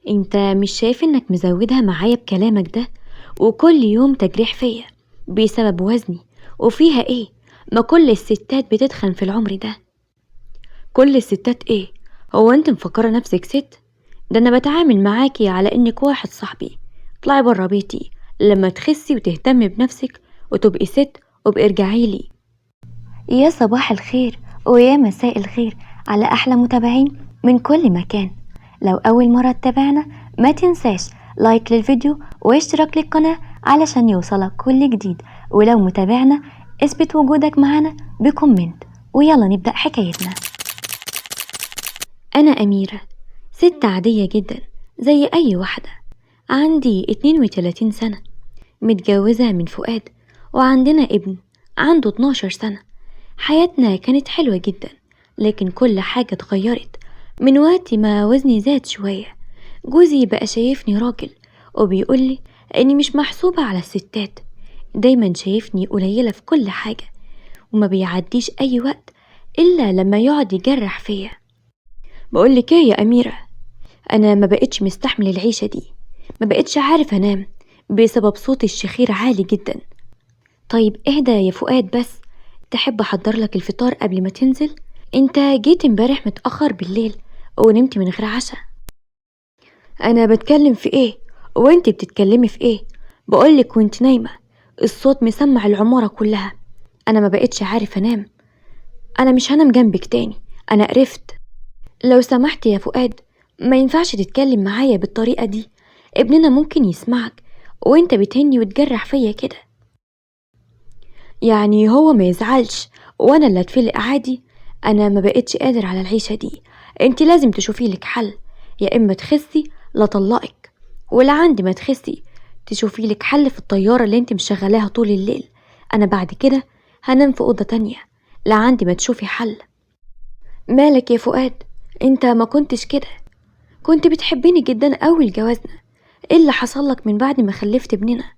انت مش شايف انك مزودها معايا بكلامك ده؟ وكل يوم تجريح فيا بسبب وزني. وفيها ايه؟ ما كل الستات بتتخن في العمر ده. كل الستات ايه؟ هو انت مفكرة نفسك ست؟ ده انا بتعامل معاكي على انك واحد صاحبي. اطلعي برا بيتي لما تخسي وتهتمي بنفسك وتبقي ست وابقي ارجعيلي. يا صباح الخير ويا مساء الخير على أحلى متابعين من كل مكان. لو أول مرة تتابعنا ما تنساش لايك للفيديو واشتراك للقناة علشان يوصلك كل جديد، ولو متابعنا اثبت وجودك معنا بكومنت. ويلا نبدأ حكايتنا. انا اميرة، ست عادية جدا زي اي واحدة. عندي 32 سنة، متجوزة من فؤاد، وعندنا ابن عنده 12 سنة. حياتنا كانت حلوة جدا، لكن كل حاجة اتغيرت من وقت ما وزني زاد شوية. جوزي بقى شايفني راجل وبيقولي اني مش محسوبة على الستات. دايما شايفني قليلة في كل حاجة، وما بيعديش اي وقت الا لما يقعد يجرح فيا. بقولك ايه يا اميرة، انا ما بقتش مستحمل العيشة دي. ما بقتش عارف انام بسبب صوت الشخير عالي جدا. طيب اهدى يا فؤاد بس، تحب احضر لك الفطار قبل ما تنزل؟ انت جيت امبارح متأخر بالليل ونمت من غير عشاء. انا بتكلم في ايه وانت بتتكلمي في ايه؟ بقولك وانت نايمة الصوت مسمع العمارة كلها. انا ما بقتش عارف انام. انا مش هنام جنبك تاني، انا قرفت. لو سمحت يا فؤاد، ما ينفعش تتكلم معايا بالطريقة دي. ابننا ممكن يسمعك وانت بتهني وتجرح فيا كده. يعني هو ما يزعلش وانا اللي اتفلق عادي؟ انا ما بقتش قادر على العيشة دي. انت لازم تشوفي لك حل، يا اما تخسي لا طلقك، ولا عندي ما تخسي تشوفي لك حل في الطيارة اللي انت مشغلاها طول الليل. انا بعد كده هنام في اوضة تانية، لا عندي ما تشوفي حل. مالك يا فؤاد؟ انت ما كنتش كده، كنت بتحبيني جدا اول جوازنا. ايه اللي حصل لك من بعد ما خلفت ابننا؟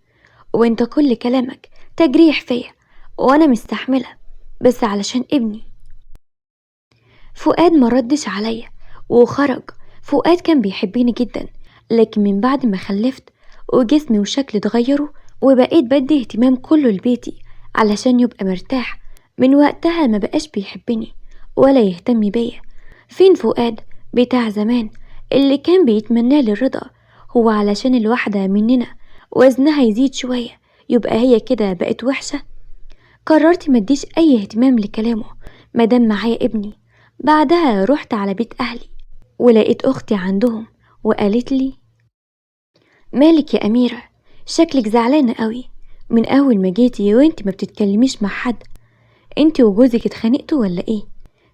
وانت كل كلامك تجريح فيا، وانا مستحملة بس علشان ابني. فؤاد ما ردش عليا وخرج. فؤاد كان بيحبني جدا، لكن من بعد ما خلفت وجسمي وشكلي اتغيروا وبقيت بدي اهتمام كله لبيتي علشان يبقى مرتاح، من وقتها ما بقاش بيحبني ولا يهتم بيا. فين فؤاد بتاع زمان اللي كان بيتمنى لي الرضا؟ هو علشان الواحدة مننا وزنها يزيد شوية يبقى هي كده بقت وحشة؟ قررت مديش اي اهتمام لكلامه مادام معايا ابني. بعدها رحت على بيت اهلي ولقيت اختي عندهم وقالت لي: مالك يا اميرة؟ شكلك زعلانة قوي من اول ما جيتي وانت ما بتتكلميش مع حد. انت وجوزك اتخانقتوا ولا ايه؟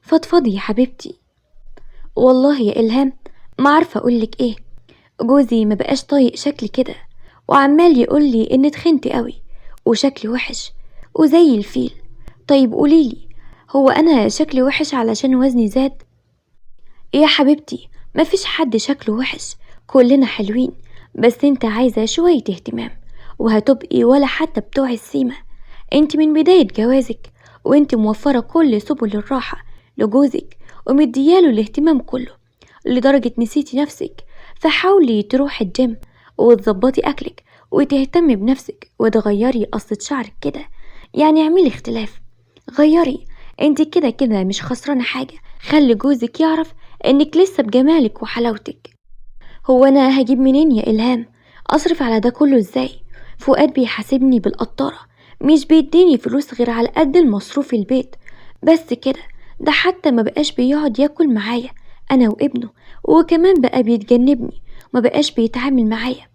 فضفضي يا حبيبتي. والله يا الهام ما عارفة اقولك ايه، جوزي ما بقاش طايق شكلي كده، وعمال يقولي ان اتخنت قوي وشكلي وحش وزي الفيل. طيب قوليلي، هو انا شكلي وحش علشان وزني زاد؟ يا حبيبتي مفيش حد شكله وحش، كلنا حلوين، بس انت عايزة شوية اهتمام وهتبقي ولا حتى بتوع السيمة. انت من بداية جوازك وانت موفرة كل سبل الراحة لجوزك ومدياله الاهتمام كله، لدرجة نسيتي نفسك. فحاولي تروحي الجيم وتظبطي اكلك وتهتمي بنفسك وتغيري قصة شعرك كده، يعني اعملي اختلاف، غيري. انت كده كده مش خسرانة حاجة. خلي جوزك يعرف انك لسه بجمالك وحلاوتك. هو انا هجيب منين يا الهام؟ اصرف على ده كله ازاي؟ فؤاد بيحاسبني بالقطارة، مش بيديني فلوس غير على قد المصروف البيت بس كده. ده حتى ما بقاش بيقعد ياكل معايا انا وابنه، وكمان بقى بيتجنبني، ما بقاش بيتعامل معايا،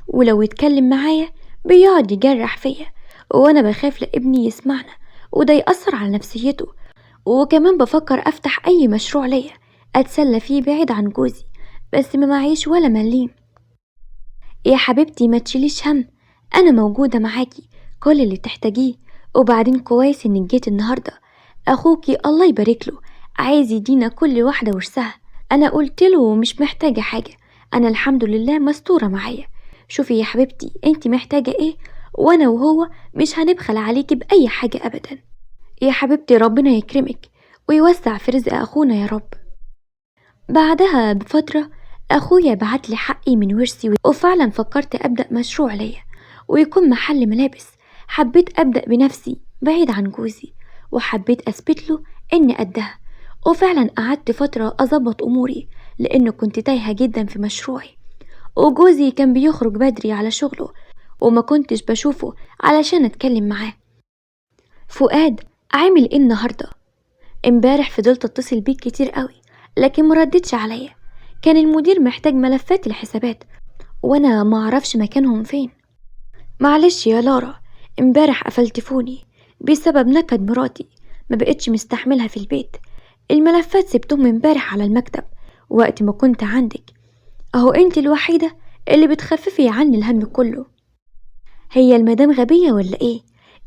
ولو يتكلم معايا بيقعد يجرح فيا، وانا بخاف لابني يسمعنا وده يأثر على نفسيته. وكمان بفكر افتح اي مشروع ليا اتسلى فيه بعيد عن جوزي، بس ما معيش ولا مليم. يا حبيبتي ما تشيليش هم، انا موجودة معاكي كل اللي تحتاجيه. وبعدين كويس انك جيت النهاردة، اخوكي الله يبارك له عايز يدينا كل واحدة ورثها. انا قلت له مش محتاجة حاجة، انا الحمد لله مستورة معايا. شوفي يا حبيبتي انت محتاجة ايه، وانا وهو مش هنبخل عليكي باي حاجة ابدا. يا حبيبتي ربنا يكرمك ويوسع في رزق اخونا يا رب. بعدها بفترة أخويا بعتلي حقي من ورثي وفعلا فكرت أبدأ مشروع ليا ويكون محل ملابس. حبيت أبدأ بنفسي بعيد عن جوزي، وحبيت أثبت له إني قدها. وفعلا قعدت فترة أظبط أموري لأنه كنت تايهة جدا في مشروعي، وجوزي كان بيخرج بدري على شغله وما كنتش بشوفه علشان أتكلم معاه. فؤاد عامل إيه النهاردة؟ امبارح فضلت اتصل بيك كتير قوي لكن مردتش عليا. كان المدير محتاج ملفات الحسابات وانا ما اعرفش مكانهم فين. معلش يا لارا، امبارح قفلت فوني بسبب نكد مراتي، ما بقتش مستحملها في البيت. الملفات سبتهم امبارح على المكتب وقت ما كنت عندك. اهو انت الوحيدة اللي بتخففي عني الهم كله. هي المدام غبية ولا ايه؟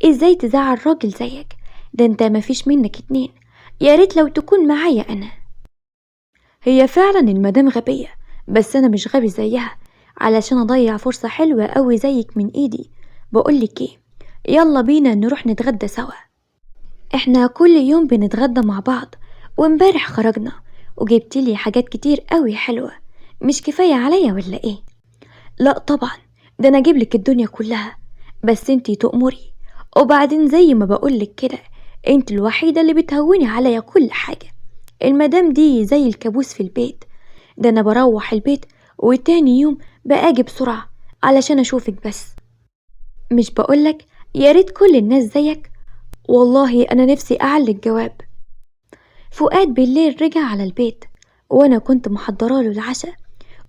ازاي تزعل راجل زيك؟ ده انت مفيش منك اتنين. يا ريت لو تكون معايا انا. هي فعلا المدام غبية، بس انا مش غبي زيها علشان اضيع فرصة حلوة قوي زيك من ايدي. بقولك ايه، يلا بينا نروح نتغدى سوا. احنا كل يوم بنتغدى مع بعض، وامبارح خرجنا وجبتلي حاجات كتير قوي حلوة. مش كفاية عليا ولا ايه؟ لا طبعا، ده انا اجيبلك الدنيا كلها، بس انتي تؤمري. وبعدين زي ما بقولك كده، انت الوحيدة اللي بتهوني عليا كل حاجة. المدام دي زي الكابوس في البيت، ده انا بروح البيت وتاني يوم باجي بسرعة علشان اشوفك بس. مش بقولك يا ريت كل الناس زيك؟ والله انا نفسي اعلق جواب. فؤاد بالليل رجع على البيت وانا كنت محضراله العشاء،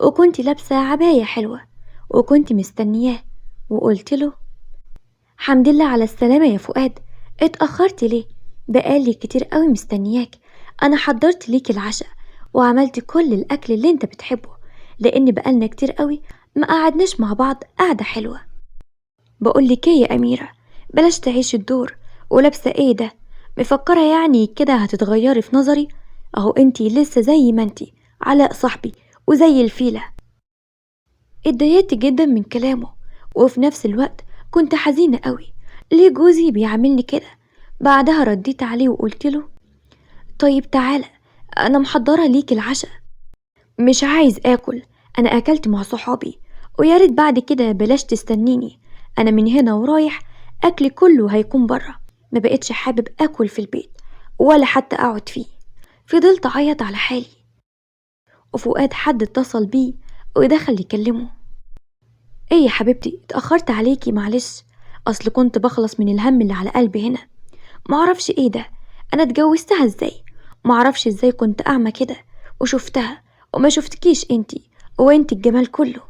وكنت لابسة عباية حلوة وكنت مستنياه، وقلت له حمد لله على السلامة يا فؤاد. اتأخرت ليه؟ بقالي كتير قوي مستنياك. انا حضرت ليك العشاء وعملت كل الاكل اللي انت بتحبه، لان بقالنا كتير قوي ما قعدناش مع بعض قعدة حلوة. بقولك ايه يا اميرة، بلاش تعيش الدور. ولابسة ايه ده؟ مفكرة يعني كده هتتغيري في نظري؟ اهو انتي لسه زي ما انتي، علاء صاحبي وزي الفيلة. اتضايقت جدا من كلامه، وفي نفس الوقت كنت حزينة قوي. ليه جوزي بيعاملني كده؟ بعدها رديت عليه وقلت له طيب تعالى، انا محضرة ليك العشاء. مش عايز اكل، انا اكلت مع صحابي، ويا ريت بعد كده بلاش تستنيني. انا من هنا ورايح اكلي كله هيكون برا، ما بقتش حابب اكل في البيت ولا حتى اقعد فيه. فضلت اعيط على حالي، وفؤاد حد اتصل بيه ودخل يكلمه. ايه يا حبيبتي، اتأخرت عليكي معلش، اصل كنت بخلص من الهم اللي على قلبي هنا. معرفش ايه ده، انا اتجوزتها ازاي؟ معرفش ازاي كنت اعمى كده وشفتها وما شفتكيش انتي، وانتي الجمال كله.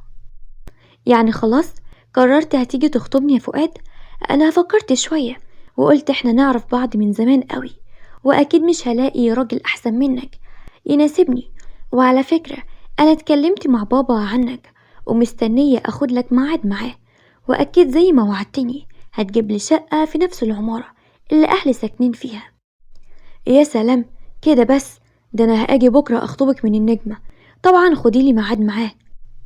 يعني خلاص قررت هتيجي تخطبني يا فؤاد؟ انا فكرت شوية وقلت احنا نعرف بعض من زمان قوي، واكيد مش هلاقي راجل احسن منك يناسبني. وعلى فكرة انا اتكلمت مع بابا عنك ومستنية اخد لك ميعاد معاه، واكيد زي ما وعدتني هتجيب لي شقة في نفس العمارة اللي اهلي ساكنين فيها. يا سلام كده بس، ده انا هاجي بكرة اخطبك من النجمة. طبعا خديلي ميعاد معاه،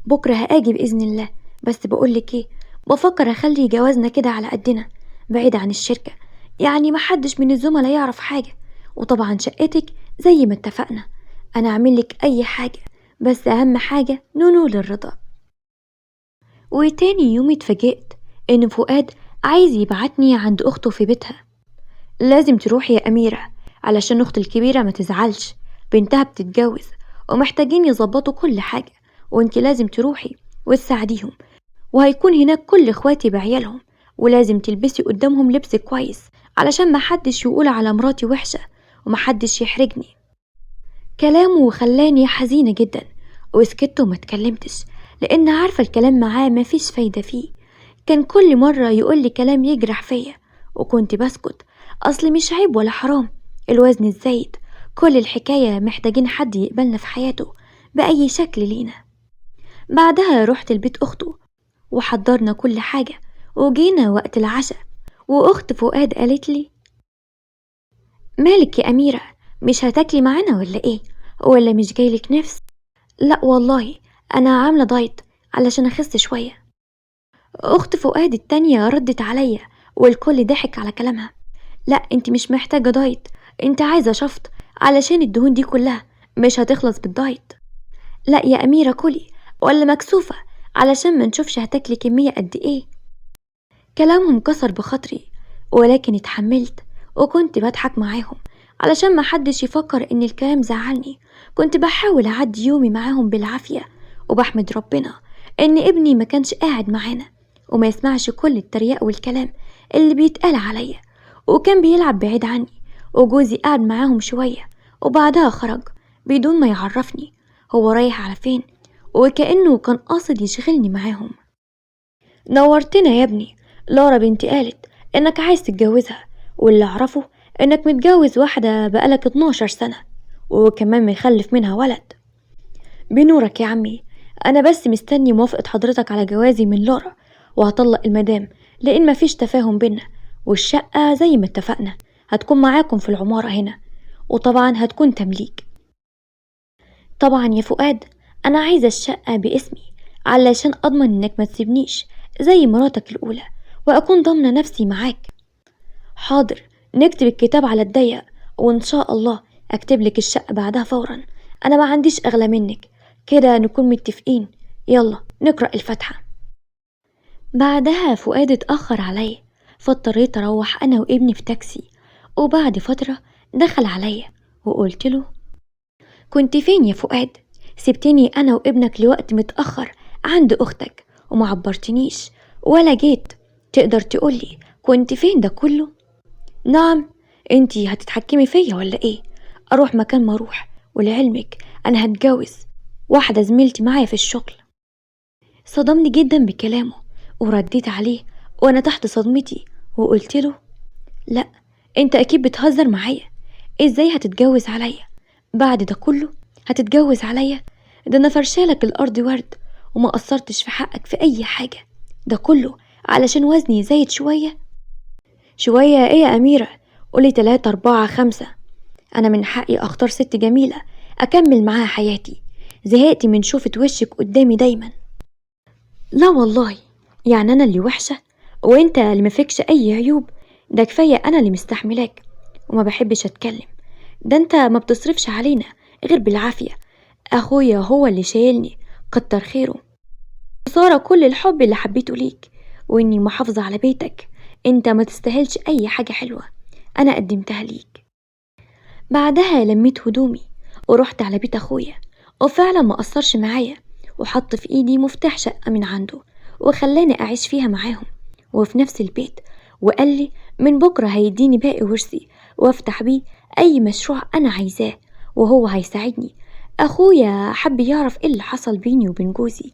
بكرة هاجي بإذن الله. بس بقولك ايه، بفكر اخلي جوازنا كده على قدنا بعيد عن الشركة، يعني محدش من الزملاء يعرف حاجة. وطبعا شقتك زي ما اتفقنا، انا اعملك اي حاجة، بس اهم حاجة ننول الرضا. وتاني يوم اتفاجئت ان فؤاد عايز يبعتني عند اخته في بيتها. لازم تروحي يا اميرة علشان اختي الكبيرة ما تزعلش، بنتها بتتجوز ومحتاجين يظبطوا كل حاجة، وانتي لازم تروحي وتساعديهم. وهيكون هناك كل اخواتي بعيالهم، ولازم تلبسي قدامهم لبس كويس علشان محدش يقول على مراتي وحشة ومحدش يحرجني. كلامه خلاني حزينة جدا، وسكت وما اتكلمتش لان عارفة الكلام معاه مفيش فايدة فيه. كان كل مرة يقولي كلام يجرح فيا وكنت بسكت، اصل مش عيب ولا حرام. الوزن الزايد، كل الحكاية محتاجين حد يقبلنا في حياته بأي شكل لينا. بعدها رحت البيت أخته وحضرنا كل حاجة، وجينا وقت العشاء، وأخت فؤاد قالت لي مالك يا أميرة، مش هتاكلي معانا ولا إيه؟ ولا مش جايلك نفس؟ لا والله أنا عاملة دايت علشان أخس شوية. أخت فؤاد التانية ردت عليا والكل ضحك على كلامها. لا انت مش محتاجة دايت، انت عايزة شفط علشان الدهون دي كلها مش هتخلص بالدايت. لا يا أميرة كلي، ولا مكسوفة علشان ما نشوفش هتاكلي كمية قد إيه. كلامهم كسر بخاطري، ولكن اتحملت وكنت بضحك معاهم علشان ما حدش يفكر إن الكلام زعلني. كنت بحاول أعدي يومي معاهم بالعافية، وبحمد ربنا إن ابني ما كانش قاعد معانا وما يسمعش كل التريق والكلام اللي بيتقال عليا، وكان بيلعب بعيد عني. وجوزي قعد معاهم شوية وبعدها خرج بدون ما يعرفني هو رايح على فين، وكأنه كان قاصد يشغلني معاهم. نورتنا يا ابني. لارا بنتي قالت انك عايز تتجوزها، واللي اعرفه انك متجوز واحدة بقالك 12 سنة وكمان مخلف منها ولد. بنورك يا عمي، انا بس مستني موافقة حضرتك على جوازي من لارا، وهطلق المدام لان مفيش تفاهم بينا، والشقة زي ما اتفقنا هتكون معاكم في العمارة هنا، وطبعا هتكون تمليك. طبعا يا فؤاد، انا عايزة الشقة باسمي علشان اضمن انك ما تسيبنيش زي مراتك الاولى، واكون ضامنة نفسي معاك. حاضر، نكتب الكتاب على الضيق، وان شاء الله اكتب لك الشقة بعدها فورا. انا ما عنديش اغلى منك، كده نكون متفقين. يلا نقرأ الفاتحة. بعدها فؤاد اتأخر عليا، فاضطريت اروح انا وابني في تاكسي. وبعد فترة دخل عليا وقلت له: كنت فين يا فؤاد؟ سبتني انا وابنك لوقت متأخر عند اختك وما عبرتنيش ولا جيت. تقدر تقولي كنت فين ده كله؟ نعم، انتي هتتحكمي فيا ولا ايه؟ اروح مكان ما اروح، ولعلمك انا هتجوز واحدة زميلتي معايا في الشغل. صدمني جدا بكلامه، ورديت عليه وانا تحت صدمتي وقلت له: لا، انت اكيد بتهزر معايا. ازاي هتتجوز عليا بعد ده كله؟ هتتجوز عليا؟ ده انا فرشالك الارض ورد وما قصرتش في حقك في اي حاجة، ده كله علشان وزني زايد شوية. شوية ايه يا اميرة؟ قولي 3 4 5. انا من حقي اختار ست جميلة اكمل معاها حياتي. زهقت من شوفة وشك قدامي دايما. لا والله، يعني انا اللي وحشة وانت اللي مفيكش اي عيوب؟ ده كفاية انا اللي مستحملاك وما بحبش اتكلم. ده انت ما بتصرفش علينا غير بالعافية. اخويا هو اللي شايلني، كتر خيره. خسارة كل الحب اللي حبيته ليك واني محافظة على بيتك. انت ما تستاهلش اي حاجة حلوة انا قدمتها ليك. بعدها لميت هدومي ورحت على بيت اخويا، وفعلا ما قصرش معايا وحط في ايدي مفتاح شقة من عنده وخلاني اعيش فيها معاهم وفي نفس البيت، وقال لي من بكرة هيديني باقي ورثي وافتح بيه اي مشروع انا عايزاه وهو هيساعدني. اخويا حب يعرف ايه اللي حصل بيني وبين جوزي،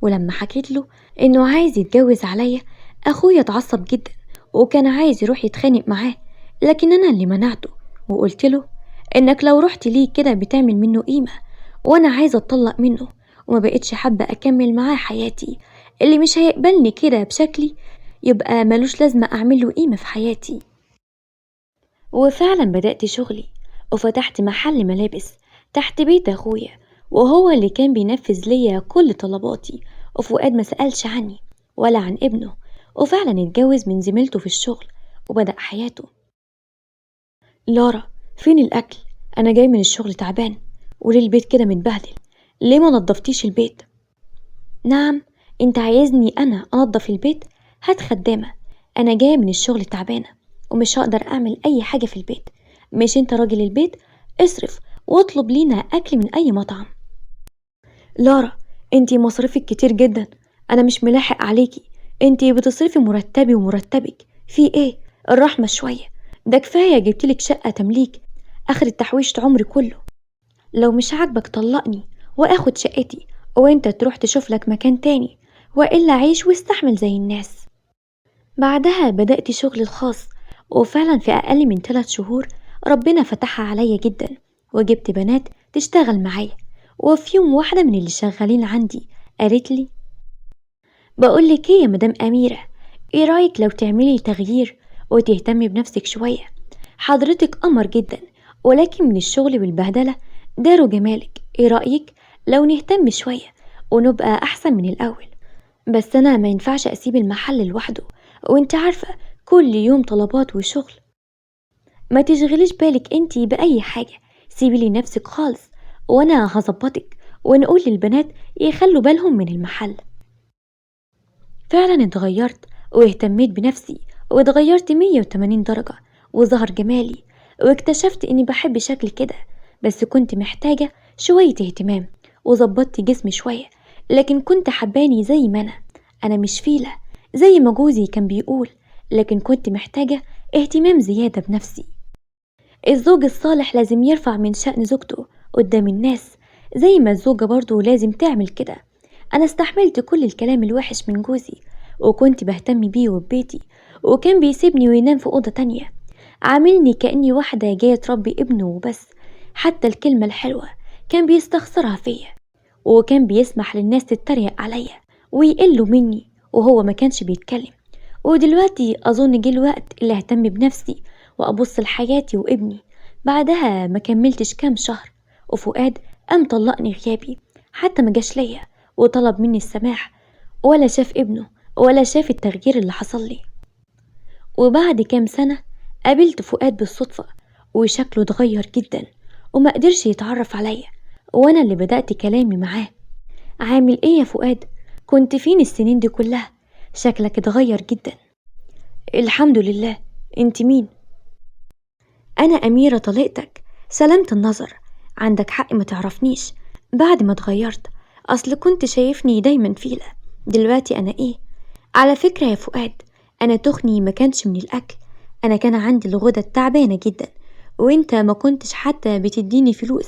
ولما حكيت له انه عايز يتجوز عليا اخويا اتعصب جدا وكان عايز يروح يتخانق معاه، لكن انا اللي منعته وقلت له انك لو رحت ليه كده بتعمل منه قيمة، وانا عايزة اتطلق منه وما بقتش حابة اكمل معاه حياتي. اللي مش هيقبلني كده بشكلي يبقى ملوش لازمة اعمله قيمة في حياتي. وفعلا بدأت شغلي وفتحت محل ملابس تحت بيت اخويا، وهو اللي كان بينفذ ليا كل طلباتي. وفؤاد ما سألش عني ولا عن ابنه، وفعلا اتجوز من زميلته في الشغل وبدأ حياته. لارا، فين الأكل؟ أنا جاي من الشغل تعبان، وليه البيت كده متبهدل؟ ليه ما نضفتيش البيت؟ نعم، انت عايزني أنا أنضف البيت؟ هات خدامة، أنا جاية من الشغل تعبانة ومش هقدر أعمل أي حاجة في البيت. مش انت راجل البيت؟ اصرف واطلب لينا أكل من أي مطعم. لارا، انتي مصاريفك كتير جدا، أنا مش ملاحق عليكي. انتي بتصرفي مرتبي ومرتبك، في ايه؟ الرحمة شوية، ده كفاية جبتلك شقة تمليك آخر تحويشة عمري كله. لو مش عاجبك طلقني واخد شقتي وانت تروح تشوف لك مكان تاني، وإلا عيش واستحمل زي الناس. بعدها بدأت شغلي الخاص، وفعلا في أقل من 3 شهور ربنا فتحها عليا جدا وجبت بنات تشتغل معايا. وفي يوم واحدة من اللي شغالين عندي قالت لي: بقولك ايه يا مدام أميرة، ايه رأيك لو تعملي تغيير وتهتمي بنفسك شوية؟ حضرتك قمر جدا، ولكن من الشغل والبهدلة داروا جمالك. ايه رأيك لو نهتم شوية ونبقى أحسن من الأول؟ بس أنا ما ينفعش أسيب المحل لوحده، وانت عارفة كل يوم طلبات وشغل. ما تشغليش بالك انتي بأي حاجة، سيبي لي نفسك خالص وانا هظبطك ونقول للبنات يخلوا بالهم من المحل. فعلا اتغيرت واهتميت بنفسي، واتغيرت 180 درجة، وظهر جمالي، واكتشفت اني بحب شكل كده، بس كنت محتاجة شوية اهتمام، وظبطت جسمي شوية، لكن كنت حباني زي ما أنا مش فيلة زي ما جوزي كان بيقول، لكن كنت محتاجة اهتمام زيادة بنفسي. الزوج الصالح لازم يرفع من شأن زوجته قدام الناس، زي ما الزوجة برضو لازم تعمل كده. أنا استحملت كل الكلام الوحش من جوزي، وكنت بهتم بيه وببيتي، وكان بيسيبني وينام في أوضة تانية، عاملني كأني واحدة جاية تربي ابنه وبس. حتى الكلمة الحلوة كان بيستخسرها فيا، وكان بيسمح للناس تتريق عليا ويقلوا مني وهو ما كانش بيتكلم. ودلوقتي أظن جه الوقت اللي أهتم بنفسي وأبص لحياتي وابني. بعدها ما كملتش كام شهر وفؤاد قام طلقني غيابي، حتى ما جاش ليا وطلب مني السماح، ولا شاف ابنه ولا شاف التغيير اللي حصل لي. وبعد كام سنة قابلت فؤاد بالصدفة، وشكله اتغير جدا وما قدرش يتعرف عليا، وانا اللي بدأت كلامي معاه. عامل ايه يا فؤاد؟ كنت فين السنين دي كلها؟ شكلك اتغير جدا. الحمد لله. انت مين؟ انا اميرة طليقتك. سلامة النظر، عندك حق ما تعرفنيش بعد ما اتغيرت، اصل كنت شايفني دايما فيلة، دلوقتي انا ايه؟ على فكرة يا فؤاد، انا تخني ما كانش من الاكل، انا كان عندي الغدة تعبانة جدا، وانت ما كنتش حتى بتديني فلوس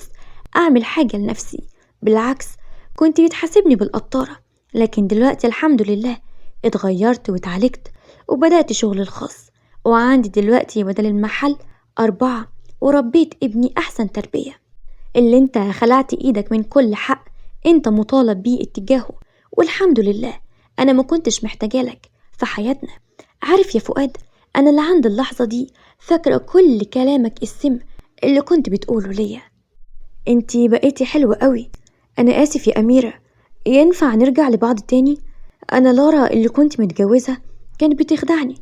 اعمل حاجة لنفسي، بالعكس كنت بتحاسبني بالقطارة. لكن دلوقتي الحمد لله اتغيرت واتعالجت، وبدأت شغل الخاص، وعندي دلوقتي بدل المحل 4، وربيت ابني أحسن تربية. اللي انت خلعت ايدك من كل حق انت مطالب بيه اتجاهه، والحمد لله انا ما كنتش محتاجالك في حياتنا. عارف يا فؤاد، انا اللي عند اللحظة دي فاكرة كل كلامك السم اللي كنت بتقوله ليا. انتي بقيتي حلوة قوي. انا اسف يا اميرة، ينفع نرجع لبعض تاني؟ انا لارا اللي كنت متجوزة كانت بتخدعني،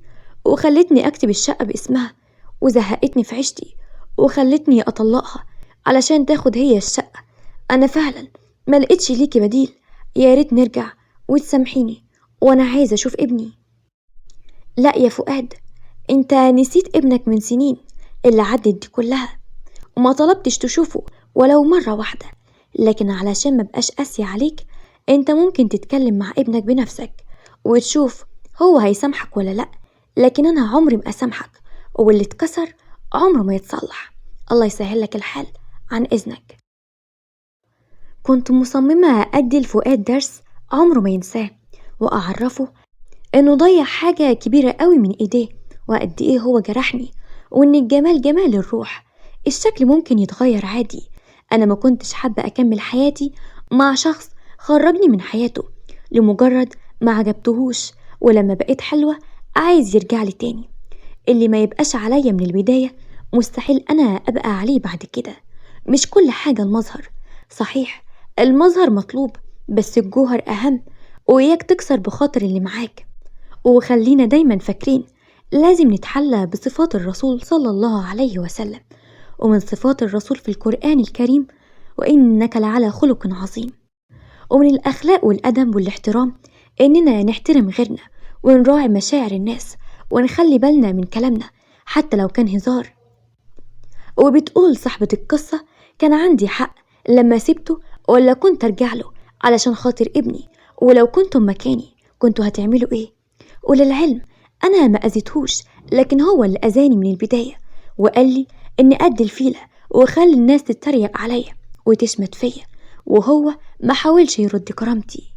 وخلتني اكتب الشقة باسمها، وزهقتني في عيشتي، وخلتني اطلقها علشان تاخد هي الشقة. انا فعلا ما لقيتش ليكي بديل، يا ريت نرجع وتسامحيني، وانا عايزة اشوف ابني. لا يا فؤاد، انت نسيت ابنك من سنين اللي عدت دي كلها، وما طلبتش تشوفه ولو مرة واحدة. لكن علشان ما بقاش قاسية عليك، انت ممكن تتكلم مع ابنك بنفسك وتشوف هو هيسامحك ولا لأ. لكن انا عمري ما اسامحك، واللي اتكسر عمره ما يتصلح. الله يسهل لك الحال، عن اذنك. كنت مصممة ادي لفؤاد درس عمره ما ينساه، واعرفه انه ضيع حاجة كبيرة قوي من ايديه، وقد ايه هو جرحني، وان الجمال جمال الروح، الشكل ممكن يتغير عادي. انا ما كنتش حابة اكمل حياتي مع شخص خرجني من حياته لمجرد ما عجبتهوش، ولما بقيت حلوة عايز يرجع لي تاني. اللي ما يبقاش عليا من البداية مستحيل انا ابقى عليه بعد كده. مش كل حاجة المظهر، صحيح المظهر مطلوب، بس الجوهر اهم، وإياك تكسر بخاطر اللي معاك. وخلينا دايما فاكرين لازم نتحلى بصفات الرسول صلى الله عليه وسلم، ومن صفات الرسول في القرآن الكريم وإنك لعلى خلق عظيم. ومن الأخلاق والأدب والاحترام إننا نحترم غيرنا، ونراعي مشاعر الناس، ونخلي بالنا من كلامنا حتى لو كان هزار. وبتقول صاحبة القصة: كان عندي حق لما سبته، ولا كنت أرجع له علشان خاطر ابني؟ ولو كنتم مكاني كنتوا هتعملوا إيه؟ وللعلم أنا ما أذيتهوش، لكن هو اللي أذاني من البداية، وقال لي إني قد الفيلة، وخلي الناس تتريق عليا وتشمت فيا، وهو ما حاولش يرد كرامتي.